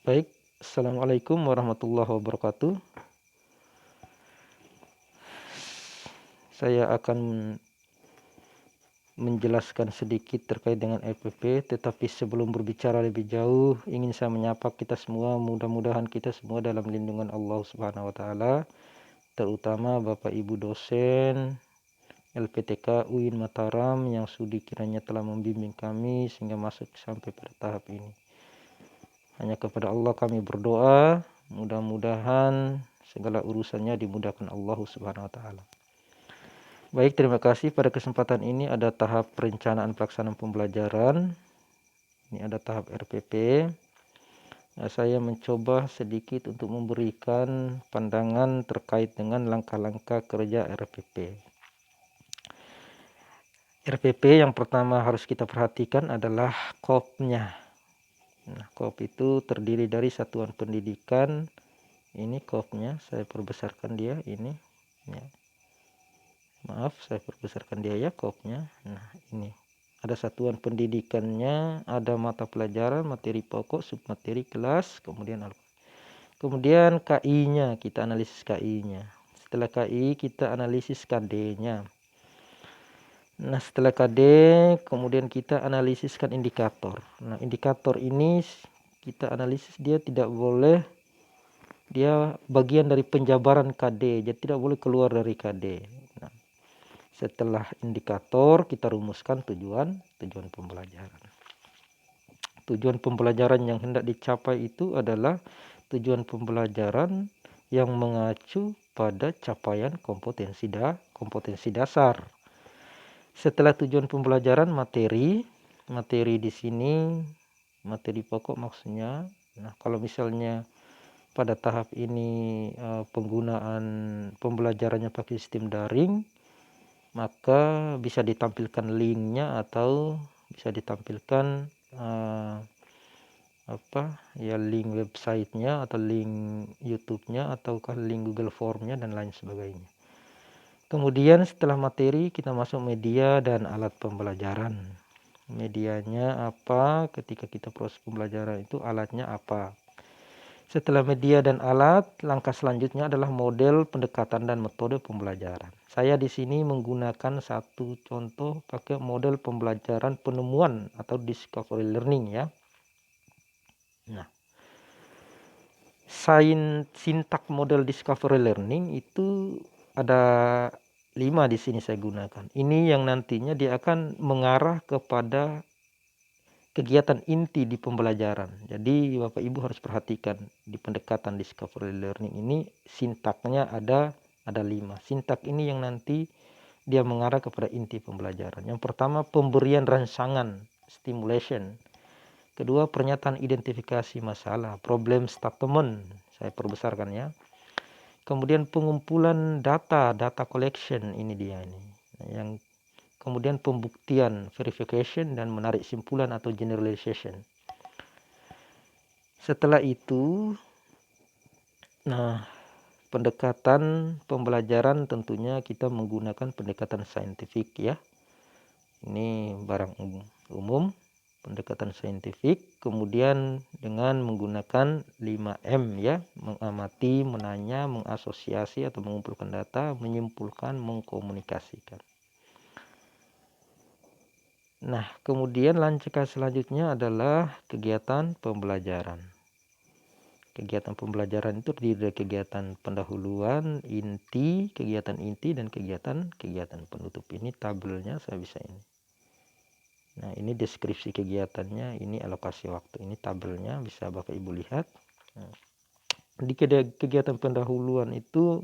Baik, Assalamualaikum warahmatullahi wabarakatuh. Saya akan menjelaskan sedikit terkait dengan RPP, tetapi sebelum berbicara lebih jauh, ingin saya menyapa kita semua. Mudah-mudahan kita semua dalam lindungan Allah Subhanahu wa Ta'ala, terutama Bapak Ibu dosen LPTK UIN Mataram yang sudi kiranya telah membimbing kami sehingga masuk sampai pada tahap ini. Hanya kepada Allah kami berdoa, mudah-mudahan segala urusannya dimudahkan Allah Subhanahu wa Ta'ala. Baik, terima kasih. Pada kesempatan ini ada tahap perencanaan pelaksanaan pembelajaran. Ini ada tahap RPP. Nah, saya mencoba sedikit untuk memberikan pandangan terkait dengan langkah-langkah kerja RPP. RPP yang pertama harus kita perhatikan adalah KOP-nya. Nah, KOP itu terdiri dari satuan pendidikan. Ini KOP-nya, saya perbesarkan dia ini. Ya. Maaf, saya perbesarkan dia ya KOP-nya. Nah, ini ada satuan pendidikannya, ada mata pelajaran, materi pokok, submateri, kelas, kemudian KI-nya, kita analisis KI-nya. Setelah KI kita analisis KD-nya. Nah, setelah KD kemudian kita analisiskan indikator. Nah, indikator ini kita analisis, dia tidak boleh, dia bagian dari penjabaran KD, jadi tidak boleh keluar dari KD. Nah, setelah indikator kita rumuskan tujuan pembelajaran. Tujuan pembelajaran yang hendak dicapai itu adalah tujuan pembelajaran yang mengacu pada capaian kompetensi dasar. Setelah tujuan pembelajaran, materi di sini materi pokok maksudnya. Nah, kalau misalnya pada tahap ini penggunaan pembelajarannya pakai sistem daring, maka bisa ditampilkan linknya atau bisa ditampilkan link websitenya atau link YouTube-nya ataukah link Google Form-nya dan lain sebagainya. Kemudian setelah materi kita masuk media dan alat pembelajaran. Medianya apa, ketika kita proses pembelajaran itu alatnya apa. Setelah media dan alat, langkah selanjutnya adalah model pendekatan dan metode pembelajaran. Saya di sini menggunakan satu contoh pakai model pembelajaran penemuan atau discovery learning ya. Nah, sintak model discovery learning itu ada 5 di sini saya gunakan. Ini yang nantinya dia akan mengarah kepada kegiatan inti di pembelajaran. Jadi Bapak Ibu harus perhatikan di pendekatan discovery learning ini sintaknya ada 5. Sintak ini yang nanti dia mengarah kepada inti pembelajaran. Yang pertama pemberian rangsangan, stimulation. Kedua pernyataan identifikasi masalah, problem statement. Saya perbesarkan ya. Kemudian pengumpulan data collection, ini dia ini. Yang kemudian pembuktian, verification, dan menarik simpulan atau generalization. Setelah itu, nah, pendekatan pembelajaran tentunya kita menggunakan pendekatan saintifik ya. Ini barang umum, pendekatan saintifik, kemudian dengan menggunakan 5M ya, mengamati, menanya, mengasosiasi atau mengumpulkan data, menyimpulkan, mengkomunikasikan. Nah, kemudian langkah selanjutnya adalah kegiatan pembelajaran. Kegiatan pembelajaran itu terdiri dari kegiatan pendahuluan, inti, kegiatan inti, dan kegiatan penutup. Ini tabelnya saya bisa ini. Nah, ini deskripsi kegiatannya, ini alokasi waktu, ini tabelnya bisa Bapak Ibu lihat. Nah, di kegiatan pendahuluan itu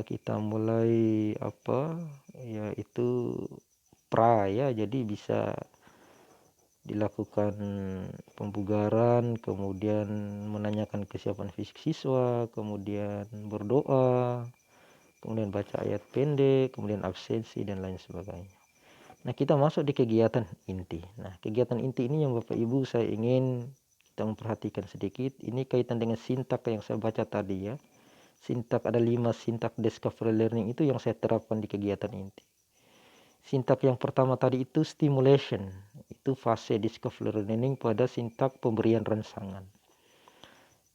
kita mulai yaitu pra ya, jadi bisa dilakukan pembugaran, kemudian menanyakan kesiapan fisik siswa, kemudian berdoa, kemudian baca ayat pendek, kemudian absensi dan lain sebagainya. Nah, kita masuk di kegiatan inti. Nah, kegiatan inti ini yang Bapak Ibu saya ingin kita memperhatikan sedikit. Ini kaitan dengan sintak yang saya baca tadi ya. Sintak ada 5 sintak discovery learning itu yang saya terapkan di kegiatan inti. Sintak yang pertama tadi itu stimulation. Itu fase discovery learning pada sintak pemberian rangsangan.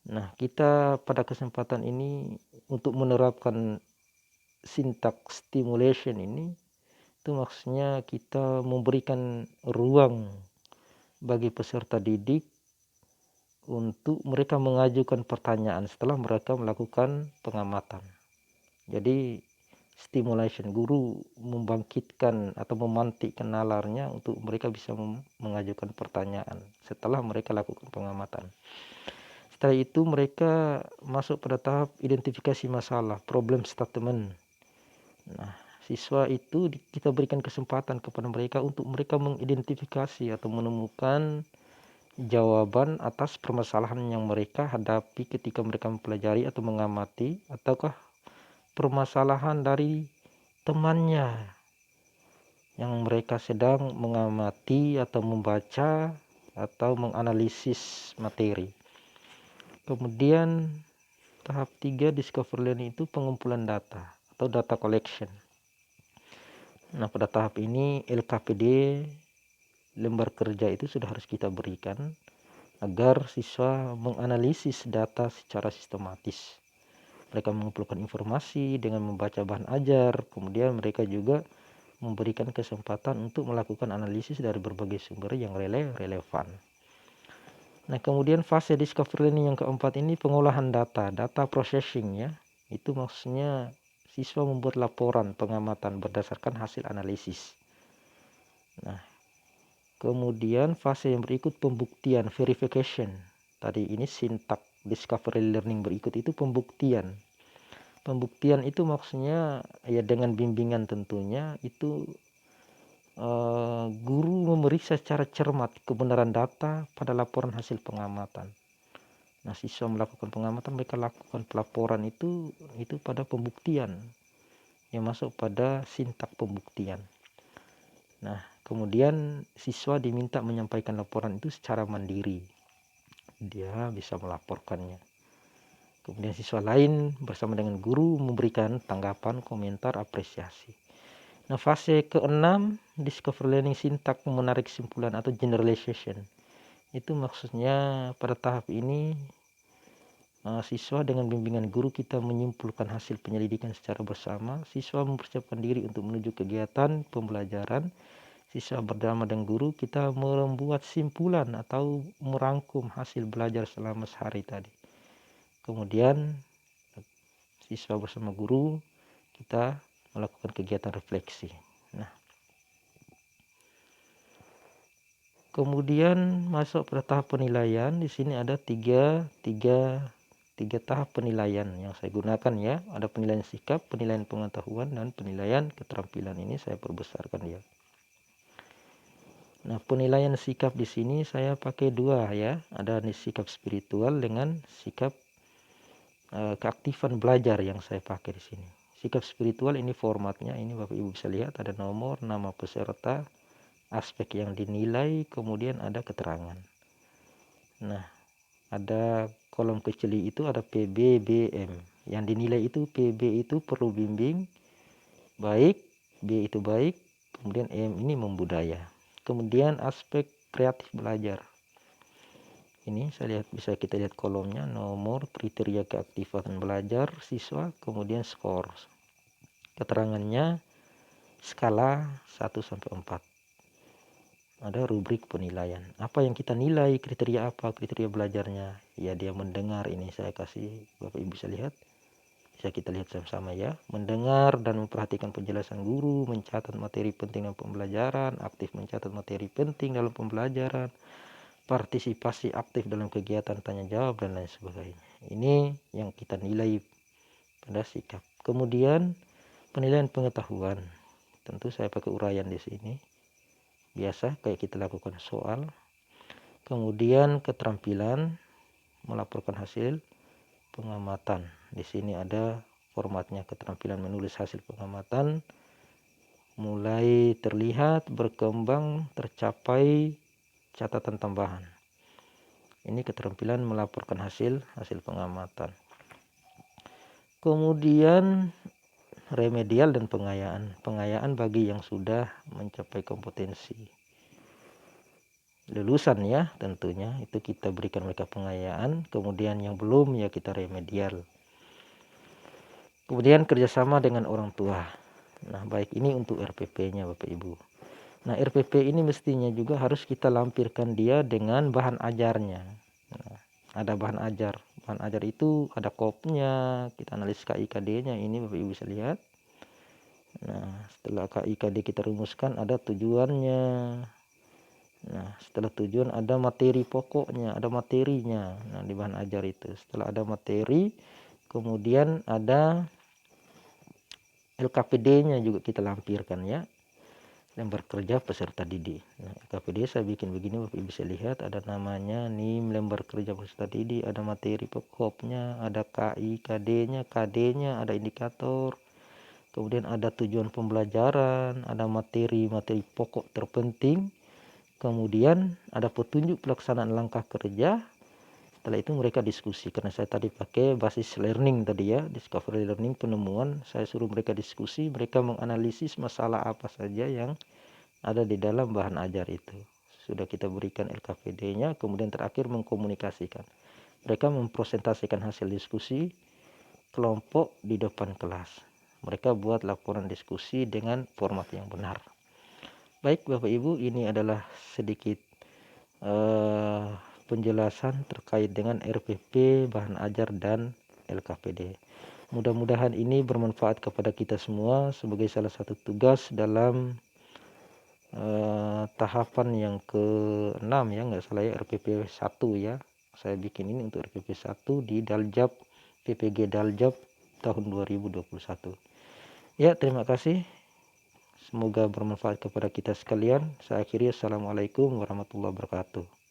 Nah, kita pada kesempatan ini untuk menerapkan sintak stimulation ini, itu maksudnya kita memberikan ruang bagi peserta didik untuk mereka mengajukan pertanyaan setelah mereka melakukan pengamatan. Jadi stimulation, guru membangkitkan atau memantikkan nalarnya untuk mereka bisa mengajukan pertanyaan setelah mereka lakukan pengamatan. Setelah itu mereka masuk pada tahap identifikasi masalah, problem statement. Nah, siswa itu kita berikan kesempatan kepada mereka untuk mereka mengidentifikasi atau menemukan jawaban atas permasalahan yang mereka hadapi ketika mereka mempelajari atau mengamati, ataukah permasalahan dari temannya yang mereka sedang mengamati atau membaca atau menganalisis materi. Kemudian tahap 3 discovery learning itu pengumpulan data atau data collection. Nah, pada tahap ini LKPD, lembar kerja itu sudah harus kita berikan agar siswa menganalisis data secara sistematis. Mereka mengumpulkan informasi dengan membaca bahan ajar, kemudian mereka juga memberikan kesempatan untuk melakukan analisis dari berbagai sumber yang relevan. Nah, kemudian fase discovery learning yang keempat ini pengolahan data processing ya. Itu maksudnya siswa membuat laporan pengamatan berdasarkan hasil analisis. Nah, kemudian fase yang berikut pembuktian, verification. Tadi ini sintak discovery learning berikut itu pembuktian. Pembuktian itu maksudnya ya dengan bimbingan tentunya itu guru memeriksa secara cermat kebenaran data pada laporan hasil pengamatan. Nah, siswa melakukan pengamatan, mereka lakukan pelaporan itu pada pembuktian yang masuk pada sintak pembuktian. Nah, kemudian siswa diminta menyampaikan laporan itu secara mandiri. Dia bisa melaporkannya. Kemudian siswa lain bersama dengan guru memberikan tanggapan, komentar, apresiasi. Nah, fase ke-6 discovery learning sintak menarik kesimpulan atau generalization. Itu maksudnya pada tahap ini siswa dengan bimbingan guru kita menyimpulkan hasil penyelidikan secara bersama. Siswa mempersiapkan diri untuk menuju kegiatan pembelajaran. Siswa berdama dengan guru kita membuat simpulan atau merangkum hasil belajar selama sehari tadi. Kemudian siswa bersama guru kita melakukan kegiatan refleksi. Nah, kemudian masuk pada tahap penilaian. Di sini ada tiga tahap penilaian yang saya gunakan ya. Ada penilaian sikap, penilaian pengetahuan, dan penilaian keterampilan. Ini saya perbesarkan ya. Nah, penilaian sikap di sini saya pakai dua ya. Ada sikap spiritual dengan sikap keaktifan belajar yang saya pakai di sini. Sikap spiritual ini formatnya, ini Bapak Ibu bisa lihat ada nomor, nama peserta, aspek yang dinilai, kemudian ada keterangan. Nah, ada kolom kecil itu ada PB, BM. Yang dinilai itu PB itu perlu bimbing, baik, B itu baik, kemudian M ini membudaya. Kemudian aspek kreatif belajar. Ini bisa kita lihat kolomnya, nomor, kriteria keaktifan belajar siswa, kemudian skor. Keterangannya skala 1 sampai 4. Ada rubrik penilaian. Apa yang kita nilai, kriteria apa, kriteria belajarnya. Ya, dia mendengar, ini saya kasih Bapak Ibu bisa lihat. Bisa kita lihat sama-sama ya. Mendengar dan memperhatikan penjelasan guru, mencatat materi penting dalam pembelajaran, aktif mencatat materi penting dalam pembelajaran, partisipasi aktif dalam kegiatan tanya jawab dan lain sebagainya. Ini yang kita nilai pada sikap. Kemudian penilaian pengetahuan. Tentu saya pakai uraian di sini. Biasa kayak kita lakukan soal. Kemudian keterampilan melaporkan hasil pengamatan. Di sini ada formatnya, keterampilan menulis hasil pengamatan, mulai terlihat, berkembang, tercapai, catatan tambahan. Ini keterampilan melaporkan hasil pengamatan. Kemudian remedial dan pengayaan. Pengayaan bagi yang sudah mencapai kompetensi. lulusan ya tentunya, itu kita berikan mereka pengayaan. Kemudian yang belum ya kita remedial. Kemudian kerjasama dengan orang tua. Nah baik, ini untuk RPP-nya Bapak Ibu. Nah RPP ini mestinya juga harus kita lampirkan dia dengan bahan ajarnya. Nah, ada bahan ajar. Bahan ajar itu ada kopnya, kita analis KIKD-nya, ini Bapak Ibu bisa lihat. Nah setelah KIKD kita rumuskan ada tujuannya. Nah setelah tujuan ada materi pokoknya, ada materinya. Nah di bahan ajar itu setelah ada materi, kemudian ada LKPD-nya juga kita lampirkan ya, lembar kerja peserta didik. Nah, LKPD saya bikin begini, Bapak Ibu bisa lihat ada namanya, NIM, lembar kerja peserta didik, ada materi pokoknya, ada KI, KD-nya, KD-nya, ada indikator, kemudian ada tujuan pembelajaran, ada materi-materi pokok terpenting, kemudian ada petunjuk pelaksanaan langkah kerja. Setelah itu mereka diskusi, karena saya tadi pakai basis learning tadi ya, discovery learning, penemuan. Saya suruh mereka diskusi, mereka menganalisis masalah apa saja yang ada di dalam bahan ajar itu. Sudah kita berikan LKPD-nya, kemudian terakhir mengkomunikasikan. Mereka mempresentasikan hasil diskusi kelompok di depan kelas. Mereka buat laporan diskusi dengan format yang benar. Baik Bapak Ibu, ini adalah sedikit penjelasan terkait dengan RPP, bahan ajar, dan LKPD. Mudah-mudahan ini bermanfaat kepada kita semua sebagai salah satu tugas dalam tahapan yang ke-6 ya, nggak salah ya, RPP 1 ya. Saya bikin ini untuk RPP 1 di Daljab, PPG Daljab tahun 2021. Ya, terima kasih. Semoga bermanfaat kepada kita sekalian. Saya akhiri, assalamualaikum warahmatullahi wabarakatuh.